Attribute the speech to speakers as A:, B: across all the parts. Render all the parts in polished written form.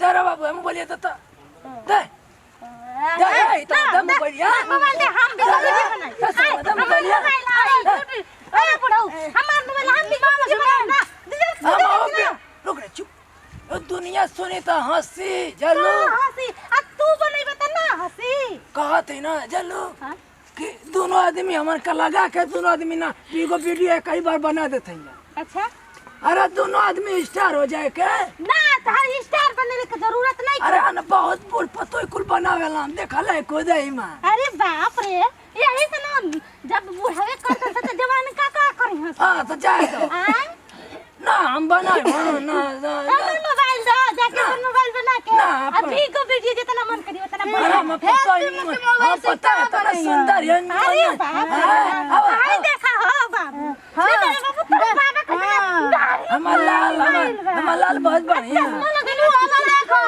A: दे रे बाबू हम बोलिए तो दे दे तो दम बोलिए
B: मोबाइल दे हम भी बनाई
A: दम बोलिए
B: अरे बुढ़ऊ हमार मोबाइल हम भी बनाई ना
A: रुक रे चुप दुनिया सुनी तो हंसी जल्लू
B: हंसी अब तू बनाई बता ना हंसी
A: कहत है ना जल्लू कि दोनों आदमी हमन का लगा के दोनों आदमी ना एगो वीडियो कई बार बना देते हैं।
B: अच्छा
A: अरे दोनों आदमी स्टार हो जाए के
B: ना तार स्टार बनने की जरूरत नहीं।
A: अरे ना बहुत बुढ़ पतो कुल बनावेला हम देखले खुद ही में।
B: अरे बाप रे यही से ना जब बुढ़ावे करते थे जवान का करी हंस।
A: हां तो जाए दो ना हम बनाए ना
B: हमर मोबाइल दो जाके मोबाइल बना के अभी को वीडियो जितना मन करी उतना बना।
A: हम पता है तो सुंदर है।
B: अरे बाप रे देखा हो बाबू मेरे बाबू तेरे बाबा कितना
A: हमार लाल बहुत बढ़िया
B: लगलू हमार देखो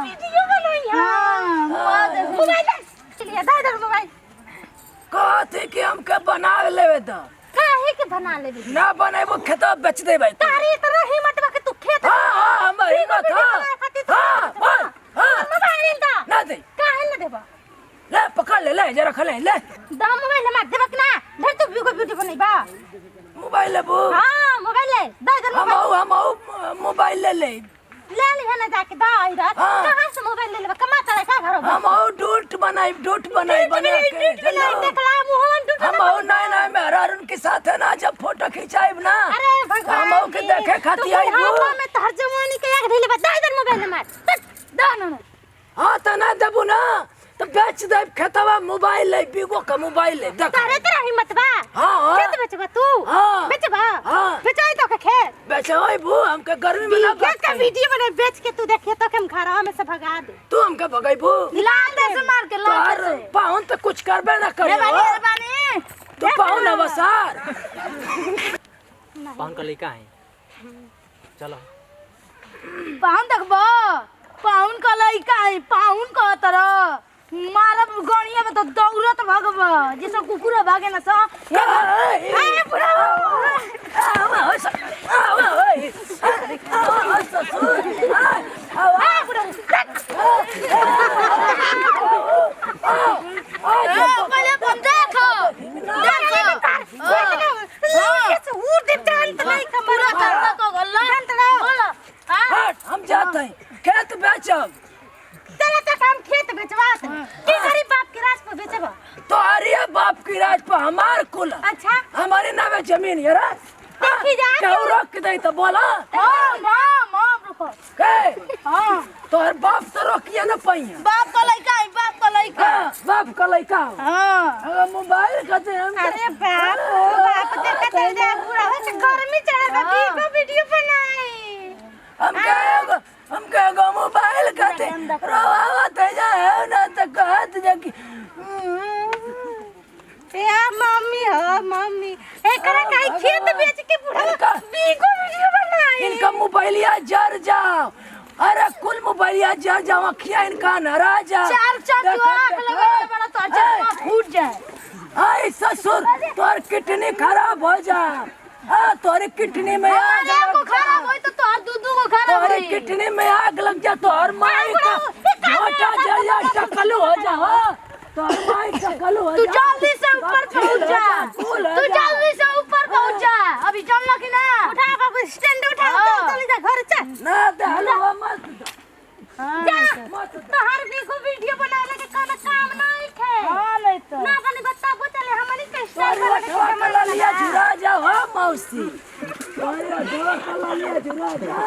B: वीडियो बनाई हां मोबाइल चलिए दादा मोबाइल
A: कहते कि हम के बना लेवे तो
B: काहे के बना लेबे
A: ना बनेबो खेत बेच देबे
B: तारी इतना हिम्मत बा के तू खेत
A: हां हम हिम्मत हां बोल हां
B: मोबाइल दा
A: ना दे
B: काहे न देबा
A: ले पकड़ ले जरा खले ले
B: दा मोबाइल मार देबक ना ढेर तू वीडियो बनैबा
A: मोबाइल लेबो
B: हां मोबाइल ले दा इधर
A: हम मोबाइल ले
B: ले ली है ना जाके दा इधर कहां से मोबाइल ले लेबा कमाता है का घर
A: हम डूट बनाई बना के
B: देखला मोहन डूट
A: हम नहीं मेरा उनके साथ है ना जब फोटो खिंचाइब ना
B: अरे भगवान
A: हम के देखे खाती आई
B: वो में तहर जवानी के एक ढेले दा इधर मोबाइल मार दा ना
A: हां त ना देबू ना तो बेच दे खेतवा मोबाइल ले बीगो का मोबाइल ले देख
B: तारे तेरा हिम्मत बा
A: हां
B: खेत बेचबा तू बेचबा बेचाई तो के खेत
A: बेचोई बू हमके गर्मी में ना
B: खेत का वीडियो बना बेच के तू देखिए तो हम घरवा में से भगा दे
A: तू हमके भगाइबू
B: लाल दे से मार के लाल से
A: पाउन तो कुछ करबे ना करे
B: बानी
A: तो पाउन अवसर
C: पाउन का लड़का है चलो
B: पाउन देखबो पाउन का लड़का है पाउन का तरह मारब गणिया में तो दौड़त भगब जैसे कुकुर भागे ना सा ए बुढ़ा पहले हम देखो
A: हम जाते हैं खेत बेचब
B: चला तक हम खेत बेचवा की गरीब बाप के राज पर बेचबा
A: तो अरे बाप की राज पर हमार कुल
B: अच्छा
A: हमारे नामे जमीन है रे
B: देखी जा
A: क्यों रोक दे तो बोला
B: मां रुको
A: के
B: हां
A: तोहर बाप तो रोकिए ना पहिया
B: बाप का लड़का है बाप का लड़का
A: बाप का लड़का
B: हां
A: मोबाइल कहते हम
B: अरे बाप देखते जा पूरा हो गर्मी चढ़ा वीडियो बनाई
A: हम कहेगा मोबाइल कहते रोवावत है जाए ना तो कहत जा कि
B: या मम्मी हो मम्मी एकरा काई खेत बेच के बुढ़ा बीगो वीडियो बनाई
A: इनका मोबाइलिया जर जाओ अरे कुल मोबाइलिया जर जाओ अखियां इनका नरा जा
B: चार आंख लगाए बड़ा तो चश्मा फूट जाए
A: आई ससुर तोर किडनी खराब हो जा तोरे किडनी में आग
B: को खराब होई तो तोर दूध को खराब
A: तोरे
B: होई
A: किडनी में आग लग जा तोर माई का छोटा जया टकलू हो जा हो तोर माई टकलू हो जा
B: तू जल्दी से ऊपर पहुंच जा तू जल्दी से ऊपर पहुंच जा अभी चल ना कि ना उठा बाबू स्टैंड उठा चल जा घर चल
A: ना दे हलवा मत
B: जा तो हर बीगो वीडियो बनाने के कोनो काम नहीं है हां नहीं तो ना बनी बताबो चले हमनी के स्टाइल
A: कला लिया जुरा जा हो मौसी तोरे दवा कला लिया जुरा जा